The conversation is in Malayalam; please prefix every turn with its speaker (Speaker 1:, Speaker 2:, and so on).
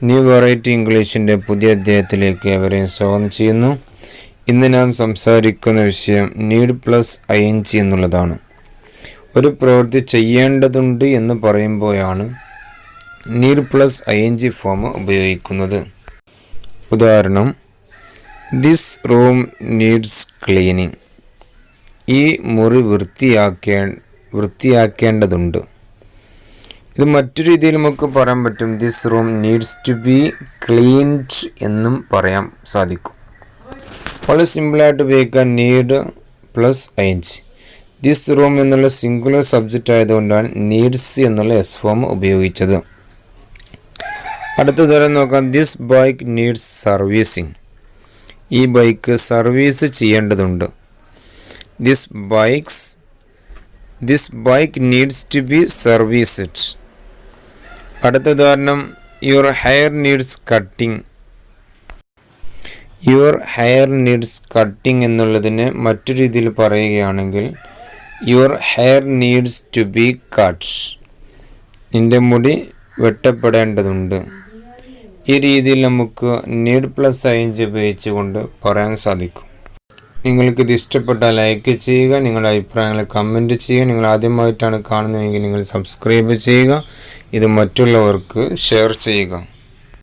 Speaker 1: ന്യൂ വെറൈറ്റി ഇംഗ്ലീഷിൻ്റെ പുതിയ അധ്യായത്തിലേക്ക് അവരെ സ്വാഗതം ചെയ്യുന്നു. ഇന്ന് നാം സംസാരിക്കുന്ന വിഷയം നീഡ് പ്ലസ് ING എന്നുള്ളതാണ്. ഒരു പ്രവൃത്തി ചെയ്യേണ്ടതുണ്ട് എന്ന് പറയുമ്പോഴാണ് നീഡ് പ്ലസ് ING ഫോം ഉപയോഗിക്കുന്നത്. ഉദാഹരണം, ദിസ് റൂം നീഡ്സ് ക്ലീനിങ്. ഈ മുറി വൃത്തിയാക്കേണ്ടതുണ്ട്. ഇത് മറ്റൊരു രീതിയിൽ നമുക്ക് പറയാൻ പറ്റും. This room needs to be cleaned എന്നും പറയാൻ സാധിക്കും. വളരെ സിമ്പിളായിട്ട് ഉപയോഗിക്കാൻ need plus ING. This room എന്നുള്ള സിംഗുലർ സബ്ജക്റ്റ് ആയതുകൊണ്ടാണ് നീഡ്സ് എന്നുള്ള എസ് ഫോം ഉപയോഗിച്ചത്. അടുത്ത തരം നോക്കാം. This bike needs servicing. ഈ ബൈക്ക് സർവീസ് ചെയ്യേണ്ടതുണ്ട്. This bike needs to be serviced. അടുത്ത ഉദാഹരണം, your hair needs cutting. Your hair needs cutting എന്നുള്ളതിനെ മറ്റൊരു രീതിയിൽ പറയുകയാണെങ്കിൽ your hair needs to be cut. നിൻ്റെ മുടി വെട്ടപ്പെടേണ്ടതുണ്ട്. ഈ രീതിയിൽ നമുക്ക് നീഡ് പ്ലസ് ING ഉപയോഗിച്ചുകൊണ്ട് പറയാൻ സാധിക്കും. നിങ്ങൾക്കിത് ഇഷ്ടപ്പെട്ടാൽ ലൈക്ക് ചെയ്യുക, നിങ്ങളുടെ അഭിപ്രായങ്ങൾ കമൻറ്റ് ചെയ്യുക. നിങ്ങൾ ആദ്യമായിട്ടാണ് കാണുന്നതെങ്കിൽ നിങ്ങൾ സബ്സ്ക്രൈബ് ചെയ്യുക. ഇത് മറ്റുള്ളവർക്ക് ഷെയർ ചെയ്യുക.